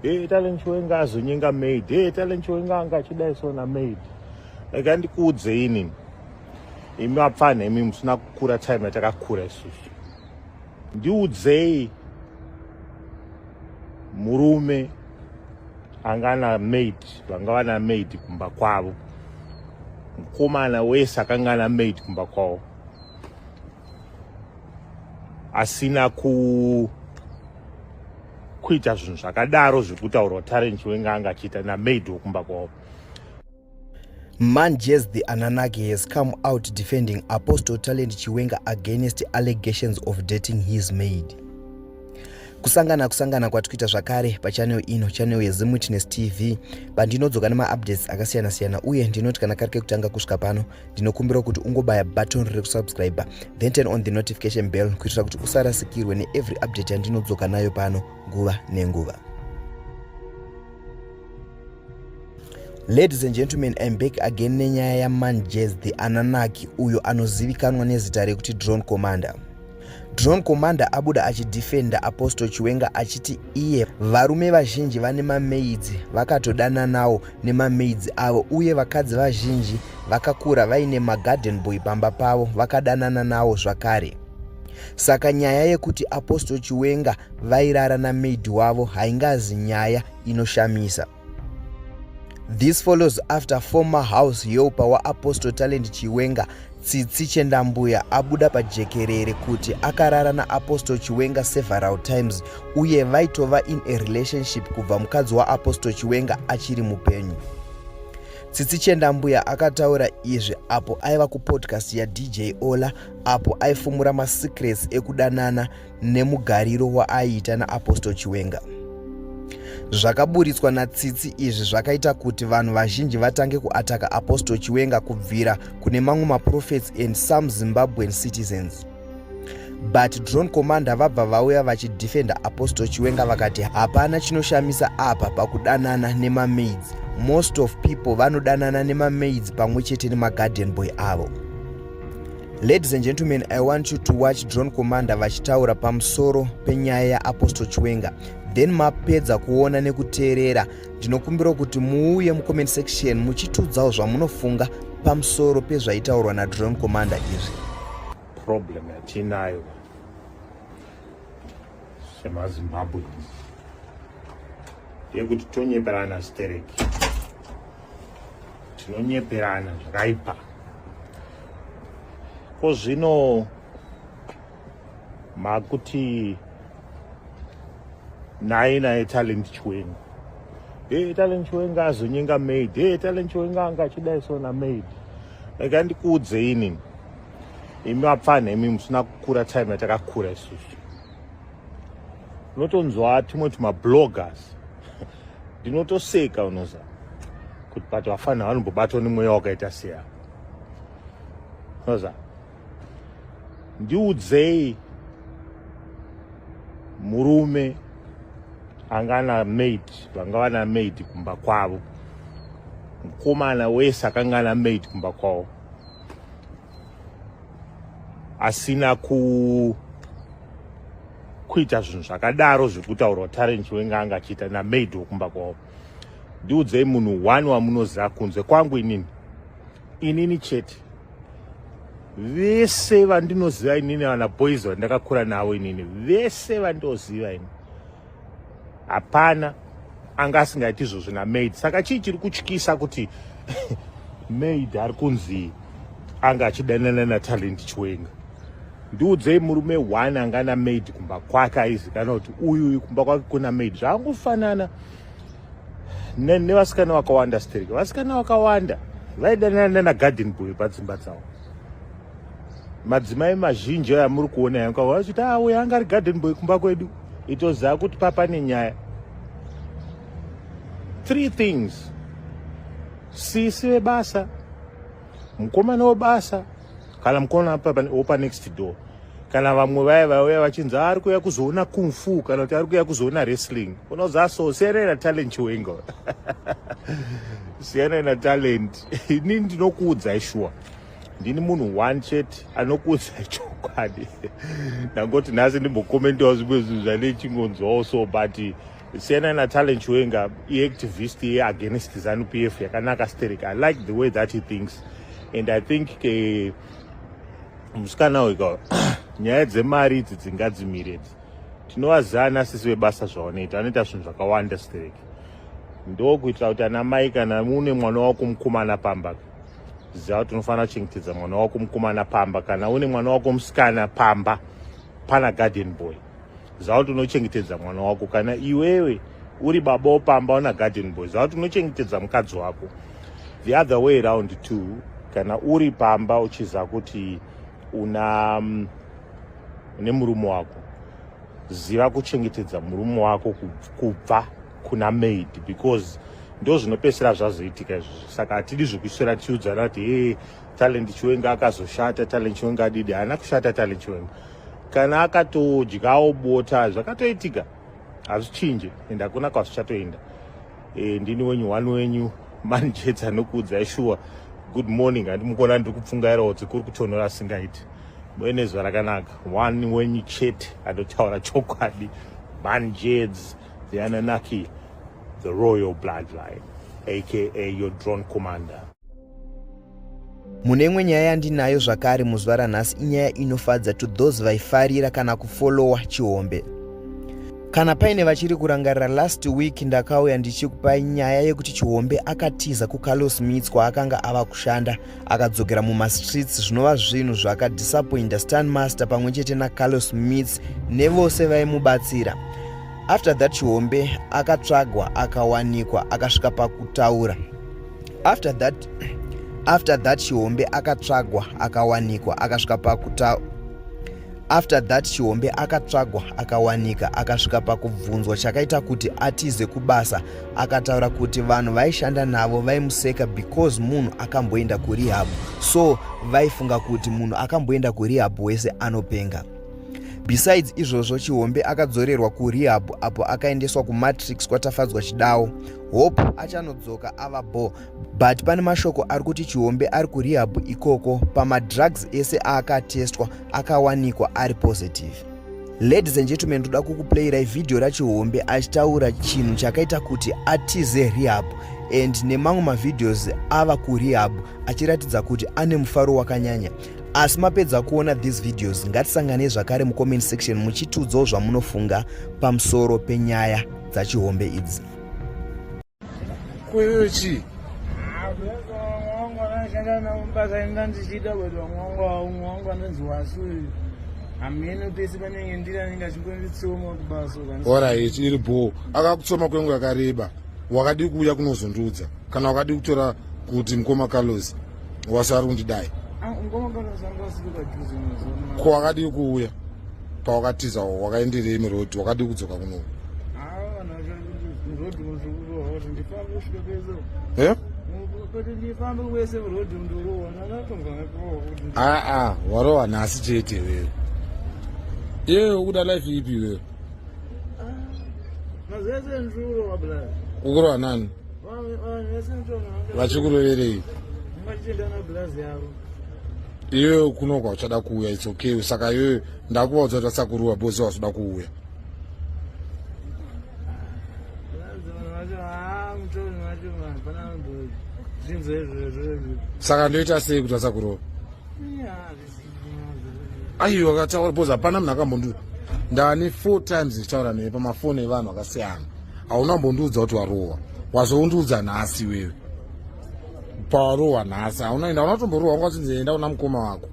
talent chiwenga azonyenga maid talent chiwenga angachidaiso namaid like andikuudze inini imi vapfana imi musina kukura time yatakakura isusu ndiudzei murume angana maid vangava namaid kumba kwavo mukomana wese akanga namaid kumba kwavo asina kuita zvinhu zvakadaro zvekutaurwa talent chiwenga angachiita namaid wokumba kwavo. Manjez the Ananaki has come out defending Apostle Talent Chiwenga against allegations of dating his maid. Kusangana kwatikuita zvakare pachannel ino, channel yeZimWitness TV, bandinodzoka nema-updates akasiyana-siyana uye ndinoti kana kari kekutanga kusvika pano ndinokumbira kuti ungobaya button rekusubscribe then turn on the notification bell kuitira kuti usarasikirwe neevery update yandinodzoka nayo pano nguva nenguva. Ladies and gentlemen, I'm back again nenyaya yaManjez the Ananaki uyo anozivikanwa nezita rekuti Drone Commander. Drone Commander abuda achidefenda Apostle Chiwenga achiti iye varume vazhinji vane mamaids vakatodana nawo nemamaids avo uye vakadzi vazhinji vakakura vaine magarden boy pamba pavo vakadanana nawo zvakare. Saka nyaya yekuti Apostle Chiwenga vairara namaid wavo haingazi nyaya inoshamisa. This follows after former house helper wa Apostle Talent Chiwenga Tsitsi Chendambuya abuda pajekerere kuti akarara na Apostle Chiwenga several times uye vaitova in a relationship kubva mukadzi wa Apostle Chiwenga achiri mupenyu. Tsitsi Chendambuya akataura izvi apo aiva kupodcast ya DJ Ola apo aifumura masecrets ekudanana nemugariro waaiita na Apostle Chiwenga. Zvakaburitswa naTsitsi izvi zvakaita kuti vanhu vazhinji vatange kuataka Apostle Chiwenga kubvira kune mamwe maprophets and some Zimbabwean citizens. But Drone Commander vabva vauya vachidefenda Apostle Chiwenga vakati hapana chinoshamisa apa pakudanana nemamaids. Most of people vanodanana nemamaids pamwe chete nemagarden boy avo. Ladies and gentlemen, I want you to watch Drone Commander vachitaura pamusoro penyaya yaApostle Chiwenga. Then mapedza kuona nekuteerera ndinokumbira kuti muuye mucomment section muchitudzawo zvamunofunga pamusoro pezvaitaurwa naDrone Commander izvi. Problem yatinayo semaZimbabwe yekuti tonyeperana stereki, tinonyeperana zvakaipa. Ko zvino makuti naye Talent Chiwenga Talent Chiwenga azonyenga maid Talent Chiwenga angachidaiso namaid like andikuudze inini imi vapfana imi musina kukura time yatakakura isusu unotonzwa tumwe tumabloggers ndinotoseka unoza kuti pati vafana vanombobatwa nemweya wakaita seya unoza ndiudzei murume angana maid vangava namaid kumba kwavo mukomana wese akanga namaid kumba kwavo asina kuita zvinhu zvakadaro zvekutaurwa Talent Chiwenga angachiita namaid wokumba kwavo. Ndiudzei munhu one wamunoziva kunze kwangu inini chete vese vandinoziva inini vana boys vandakakura navo inini vese vandoziva ini hapana anga asingaiti izvozvo namaid. Saka chii chiri kutyisa kuti maid ari kunzi anga achidanana naTalent Chiwenga? Ndiudzei murume one angana maid kumba kwake aizikanwa kuti uyu kumba kwake kuna maid. Zvangofanana nevasikana vakawanda stereki. Vasikana vakawanda vaidanana nagarden boy padzimba dzavo. Madzimai mazhinji amuri kuona yangu vachiti uyu anga ari garden boy kumba kwedu. Itoziva kuti papa nenyaya. Three things: sisi webasa, mukomana webasa, kana mukomana wopa next door. Kana vamwe vauya vachinzi ari kuuya kuzoona kung fu kana kuti ari kuuya kuzoona wrestling. Unoziva so siyana naTalent Chiwenga. Siyana naTalent. Inini ndinokuudzai sure. Ndini munhu one chete anokuudzai chokwadi. Ndangoti nhasi ndimbokomentawo zvimwe zvinhu zvane chingonzwawo so but siyana naTalent Chiwenga i-activist against ZANU-PF yakanaka Sterek. I like the way that he thinks, and I think musikana wega nyaya dzemari idzi dzingadzimire. Tinovazana sisi vebasa zvavanoita, vanoita zvinhu zvakawanda Sterek. Ndokuitira kuti ana mai kana une mwana wako mukomana pamba, ziva kuti unofanira kuchengetedza mwana wako mukomana pamba. Kana une mwana wako musikana pamba, pana garden boy, ziva kuti unochengetedza mwana wako. Kana iwewe uri baba wopamba una garden boy, ziva kuti unochengetedza mukadzi wako. The other way around too, kana uri pamba uchiziva kuti une murume wako, ziva kuchengetedza murume wako kubva kuna maid, because ndo zvinopesera zvazoitika izvozvo. Saka hatidi zvokuswera tiudzana kuti hey, Talent Chiwenga akazoshata, Talent Chiwenga adidi. Haana kushata Talent Chiwenga. Kana akatojyawo bota zvakatoitika, hazvichinje ende hakuna kwazvichatoenda. Ndini wenyu one wenyu manjets anokuudzai sure good morning. Handimukona ndiri kupfungairawo kuti kuri kutonhora singaiti. Muene zuva rakanaka. One wenyu chete anotaura chokwadi, manjets, the Anunnaki, the royal bloodline, aka your drone commander. Mune imwe nyaya yandinayo zvakare muzuva ranhasi inyaya inofadza to those vaifarira kana kufollowa Chihombe. Kana paine vachiri kurangarira, last week ndakauya ndichikupai nyaya yekuti Chihombe akatiza kuCarlos Meets kwaakanga ava kushanda akadzokera mumastreets, zvinova zvinhu zvakadisappointa Stan Master pamwe chete naCarlos Meets nevose vaimubatsira. After that Chihombe akatsvagwa akawanikwa akasvika pakutaura. After that Chihombe akatsvagwa akawanikwa akasvika akasvika pakubvunzwa chakaita kuti atize kubasa. Akataura kuti vanhu vaishanda navo vaimuseka because munhu akamboenda kurehab, so vaifunga kuti munhu akamboenda kurehab wese anopenga. Besides izvozvo, Chihombe akadzorerwa kurehab apo akaendeswa kuMatrix kwatafadzwa Chidawo. Hope achanodzoka ava bo, but pane mashoko ari kuti Chihombe ari kurehab ikoko pamadrugs ese aakatestwa akawanikwa ari positive. Ladies and gentlemen, ndoda kukuplayirai video raChihombe achitaura chinhu chakaita kuti atize rehab, and nemamwe mavideos ava kurehab achiratidza kuti ane mufaro wakanyanya. Asi mapedza kuona these videos, ngatisangane zvakare mucomment section muchitiudzawo zvamunofunga pamusoro penyaya dzaChihombe idzi. Kwechi alright, iri bho akakutsoma kwengu yakareba. Wakadi kuuya kunozondudza kana wakadi kutora kuti mukoma Carlos wasari kundidai ko wakadi kuuya pawakatiza wakaenderei murodhi, wakadi kudzoka kuno warova nhasi chete wewe. Yewe ukuda life ipi wewe? Ukurova nani? Vachikuroverei? Iwewe kunokwa uchada kuuya, it's okay. Saka iwewe ndakuvaudza kuti vasakuruwa bose wazoda kuuya. Saka ndoita sei kuti vasakuruwa? Aiwa wakataura bose hapana munhu akambondu. Ndani 4 times ndichitaura newe pamafoni evanhu vakasiyana. Hauna mbondiudza kuti warowa. Wazoundiudza nhasi wewe. Parowa nhasi haunaenda, unatomboruwa ungazinzi enda una mukoma wako.